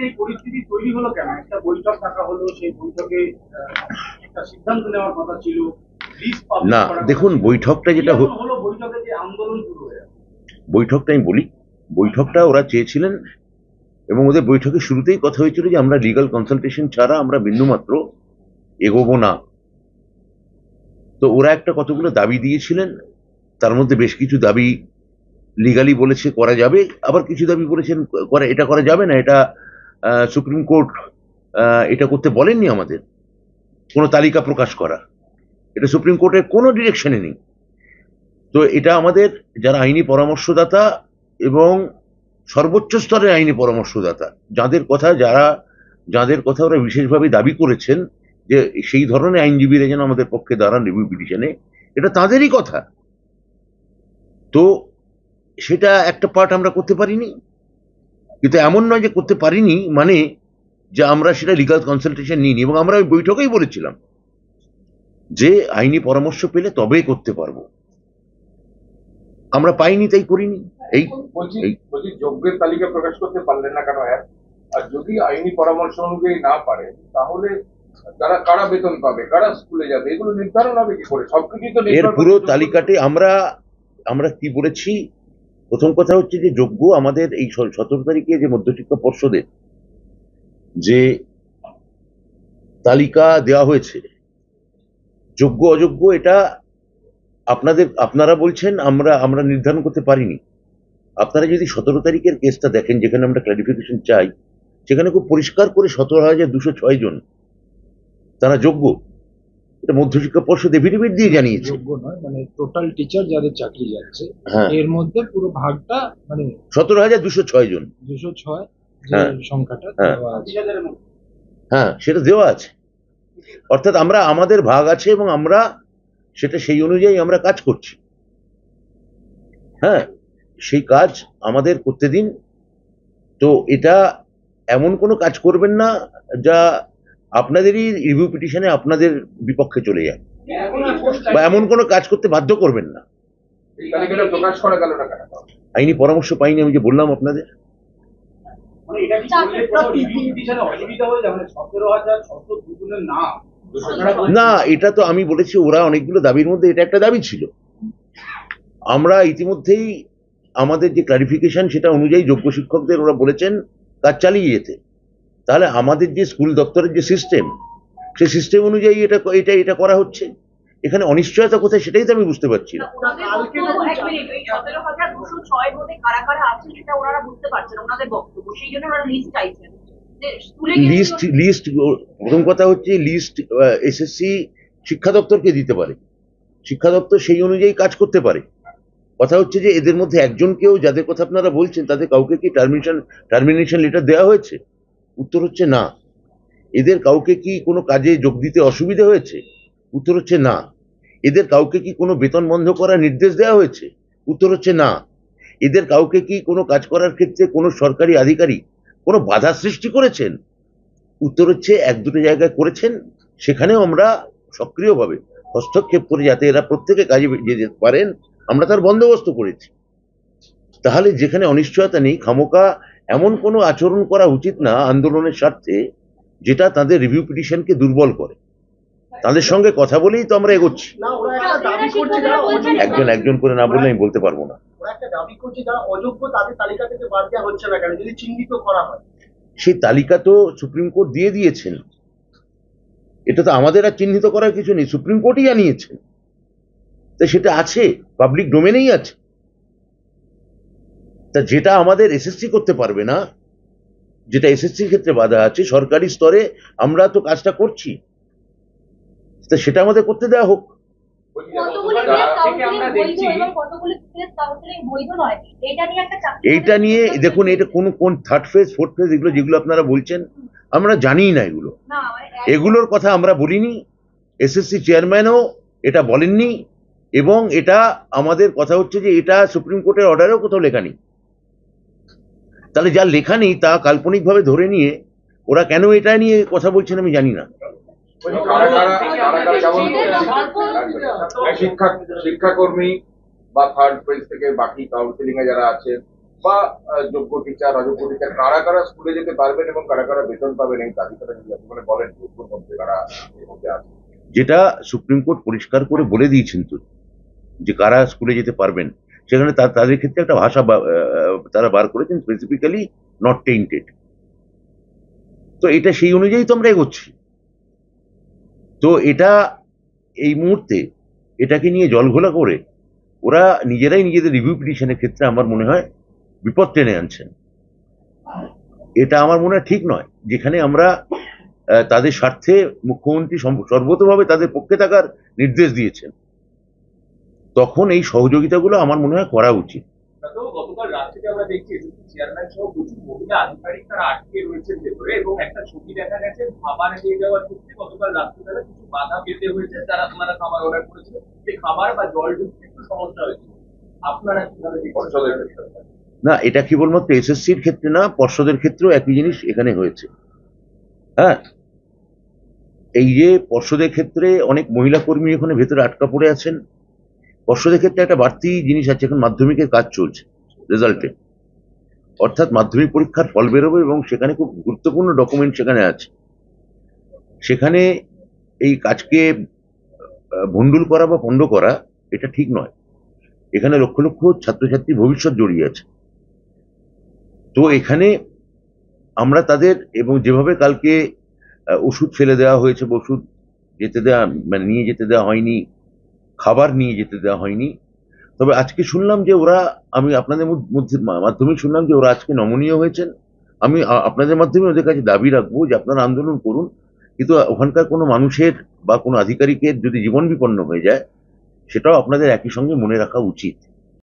এই পরিস্থিতি তৈরি হলো কেন? একটা বৈঠক ডাকা হলো, সেই বৈঠকে একটা সিদ্ধান্ত নেওয়ার কথা ছিল, না দেখুন, বৈঠকটা যেটা হলো, বৈঠকে যে আন্দোলন শুরু হয়ে গেল। বৈঠকটা আমি বলি, বৈঠকটা ওরা চেয়েছিলেন এবং ওদের বৈঠকের শুরুতেই কথা হয়েছিল যে আমরা লিগাল কনসালটেশন ছাড়া আমরা বিন্দুমাত্র এগোবো না। তো ওরা একটা কতগুলো দাবি দিয়েছিলেন, তার মধ্যে বেশ কিছু দাবি লিগালি বলেছে করা যাবে, আবার কিছু দাবি বলেছেন এটা করা যাবে না, এটা সুপ্রিম কোর্ট এটা করতে বলেননি আমাদের কোনো তালিকা প্রকাশ করা, এটা সুপ্রিম কোর্টের কোনো ডিরেকশনে নেই। তো এটা আমাদের যারা আইনি পরামর্শদাতা এবং সর্বোচ্চ স্তরের আইনি পরামর্শদাতা যাদের কথা ওরা বিশেষভাবে দাবি করেছেন যে সেই ধরনের আইনজীবীরা যেন আমাদের পক্ষে দাঁড়ান রিভিউ পিটিশনে, এটা তাদেরই কথা। তো সেটা একটা পার্ট আমরা করতে পারিনি, কিন্তু এমন নয় যে করতে পারিনি মানে যে আমরা সেটা লিগাল কনসালটেশন নিইনি। এবং আমরা ওই বৈঠকেই বলেছিলাম যে আইনি পরামর্শ পেলে তবেই করতে পারবো, আমরা পাইনি তাই করিনি। এই বলছি যোগ্যের তালিকা প্রকাশ করতে পারলেন না কেন? আর যদি আইনি পরামর্শ অনুযায়ী না পারে তাহলে কারা বেতন পাবে, কারা স্কুলে যাবে, এগুলো নির্ধারণ হবে কি করে? সবকিছু তো এর পুরো তালিকাটি আমরা কি বলেছি। প্রথম কথা হচ্ছে যে যোগ্য আমাদের এই 17 তারিখে যে মধ্যশিক্ষা পর্ষদের যে তালিকা দেওয়া হয়েছে, যোগ্য অযোগ্য এটা আপনারা বলছেন আমরা নির্ধারণ করতে পারিনি। আপনারা যদি 17 তারিখের কেসটা দেখেন, যেখানে আমরা ক্লারিফিকেশন চাই, সেখানে খুব পরিষ্কার করে 17,206 জন তারা যোগ্য, এটা মধ্যশিক্ষা পর্ষদ এফিডেভিট দিয়ে জানিয়েছে। যোগ্য নয়, মানে টোটাল টিচার যাদের চাকরি যাচ্ছে এর মধ্যে পুরো ভাগটা মানে 17,206 জন, 206 যে সংখ্যাটা সেটা দেওয়া আছে। অর্থাৎ আমাদের ভাগ আছে এবং আমরা সেটা সেই অনুযায়ী আমরা কাজ করছি। সেই কাজ আমাদের করতে দিন। তো এটা এমন কোনো কাজ করবেন না যা আপনাদেরই রিভিউ পিটিশনে আপনাদের বিপক্ষে চলে যায়, বা এমন কোনো কাজ করতে বাধ্য করবেন না। আইনি পরামর্শ পাইনি, আমি যে বললাম আপনাদের। না, এটা তো আমি বলেছি, ওরা অনেকগুলো দাবির মধ্যে এটা একটা দাবি ছিল। আমরা ইতিমধ্যেই আমাদের যে ক্লারিফিকেশন সেটা অনুযায়ী যোগ্য শিক্ষকদের ওরা বলেছেন কাজ চালিয়ে যেতে। তাহলে আমাদের যে স্কুল দপ্তরের যে সিস্টেম, সেই সিস্টেম অনুযায়ী এটা করা হচ্ছে। এখানে অনিশ্চয়তা কোথায় সেটাই তো আমি বুঝতে পারছি না। লিস্ট প্রথম কথা হচ্ছে লিস্ট এসএসসি শিক্ষা দপ্তরকে দিতে পারে, শিক্ষা দপ্তর সেই অনুযায়ী কাজ করতে পারে। কথা হচ্ছে যে এদের মধ্যে একজনকেও, যাদের কথা আপনারা বলছেন, তাদের কাউকে কি টার্মিনেশন লেটার দেওয়া হয়েছে? উত্তর হচ্ছে না। এদের কাউকে কি কোনো কাজে যোগ দিতে অসুবিধা হয়েছে? উত্তর হচ্ছে না। এদের কাউকে কি কোনো বেতন বন্ধ করার নির্দেশ দেওয়া হয়েছে? উত্তর হচ্ছে না। এদের কাউকে কি কোনো কাজ করার ক্ষেত্রে কোনো সরকারি আধিকারিক কোনো বাধা সৃষ্টি করেছেন? উত্তর হচ্ছে এক দুটো জায়গায় করেছেন, সেখানেও আমরা সক্রিয়ভাবে হস্তক্ষেপ করে যাতে এরা প্রত্যেকে কাজে যেতে পারেন আমরা তার বন্দোবস্ত করেছি। তাহলে যেখানে অনিশ্চয়তা নেই, খামোকা এমন কোনো আচরণ করা উচিত না আন্দোলনের স্বার্থে যেটা তাদের রিভিউ পিটিশনকে দুর্বল করে। তাদের সঙ্গে কথা বলেই তো আমরা এগোচ্ছি। একজন করে না বললে আমি বলতে পারবো না। সেই তালিকা তো সুপ্রিম কোর্ট দিয়ে দিয়েছেন, এটা তো আমাদের আর চিহ্নিত করার কিছু নেই, সুপ্রিম কোর্টই জানিয়েছেন। তা সেটা আছে, পাবলিক ডোমেনেই আছে। তা যেটা আমাদের এসএসসি করতে পারবে না, যেটা এসএসসির ক্ষেত্রে বাধা আছে, সরকারি স্তরে আমরা তো কাজটা করছি, তা সেটা আমাদের করতে দেওয়া হোক। এইটা নিয়ে দেখুন, এটা কোন থার্ড ফেজ, ফোর্থ ফেজ, এগুলো যেগুলো আপনারা বলছেন আমরা জানিই না। এগুলোর কথা আমরা বলিনি, এসএসসি চেয়ারম্যানও এটা বলেননি, এবং এটা আমাদের কথা হচ্ছে যে এটা সুপ্রিম কোর্টের অর্ডারেও কোথাও লেখা নেই। তাহলে যা লেখা নেই তা কাল্পনিকভাবে ধরে নিয়ে ওরা কেন এটা নিয়ে কথা বলছেন আমি জানি না। শিক্ষাকর্মী বা থার্ড ফেজ থেকে বাকি কাউন্সিলিং এ যারা আছেন, বা যোগ্য টিচার অযোগ্য টিচার কারা কারা স্কুলে যেতে পারবেন এবং কারা কারা বেতন পাবেন এই তালিকাটা যদি আপনি মানে বলেন যোগ্যর মধ্যে কারা এর মধ্যে আছে? যেটা সুপ্রিম কোর্ট পরিষ্কার করে বলে দিয়েছেন তো, যে কারা স্কুলে যেতে পারবেন, সেখানে তাদের ক্ষেত্রে একটা ভাষা তারা বার করেছেন, স্পেসিফিক্যালি নট টেইন্টেড। তো এটা সেই অনুযায়ী তো আমরা এগোচ্ছি। তো এটা এই মুহূর্তে এটাকে নিয়ে জলঘোলা করে ওরা নিজেরাই নিজেদের রিভিউ পিটিশনের ক্ষেত্রে আমার মনে হয় বিপদ টেনে আনছেন। এটা আমার মনে হয় ঠিক নয়, যেখানে আমরা তাদের স্বার্থে মুখ্যমন্ত্রী সর্বতভাবে তাদের পক্ষে থাকার নির্দেশ দিয়েছেন, তখন এই সহযোগিতাগুলো আমার মনে হয় করা উচিত। গতকাল রাত থেকে আমরা দেখছি এসএসসি চেয়ারম্যান সহ প্রচুর মহিলা আধিকারিক তারা আটকে রয়েছেন ভেতরে, এবং একটা ছবি দেখা গেছে খাবার নিয়ে যাওয়ার ক্ষেত্রে গতকাল রাত্রিবেলা কিছু বাধা পেতে হয়েছে, যারা আপনারা খাবার অর্ডার করেছিল সেই খাবার বা জল ঢুকতে একটু সমস্যা হয়েছিল। আপনারা কিভাবে পর্ষদের ক্ষেত্রে? না, এটা কেবলমাত্র এসএসসির ক্ষেত্রে না, পর্ষদের ক্ষেত্রেও একই জিনিস এখানে হয়েছে। হ্যাঁ, এই যে পর্ষদের ক্ষেত্রে অনেক মহিলা কর্মী এখানে ভেতরে আটকা পড়ে আছেন। পর্ষদের ক্ষেত্রে একটা বাড়তি জিনিস আছে, এখন মাধ্যমিকের কাজ চলছে রেজাল্টে, অর্থাৎ মাধ্যমিক পরীক্ষার ফল বেরোবে এবং সেখানে খুব গুরুত্বপূর্ণ ডকুমেন্ট সেখানে আছে। সেখানে এই কাজকে ভণ্ডুল করা বা পণ্ড করা এটা ঠিক নয়। এখানে লক্ষ লক্ষ ছাত্রছাত্রী ভবিষ্যৎ জড়িয়ে আছে। তো এখানে আমরা তাদের, এবং যেভাবে কালকে ওষুধ ফেলে দেওয়া হয়েছে, ওষুধ যেতে দেওয়া মানে নিয়ে যেতে দেওয়া হয়নি, খাবার নিয়ে যেতে দেওয়া হয়নি। তবে আজকে শুনলাম যে ওরা, আমি আপনাদের মাধ্যমে শুনলাম যে ওরা আজকে নমনীয় হয়েছেন। আমি আপনাদের মাধ্যমে ওদের কাছে দাবি রাখবো যে আপনারা আন্দোলন করুন, কিন্তু ওখানকার কোনো মানুষের বা কোনো আধিকারিকের যদি জীবন বিপন্ন হয়ে যায়, সেটাও আপনাদের একই সঙ্গে মনে রাখা উচিত।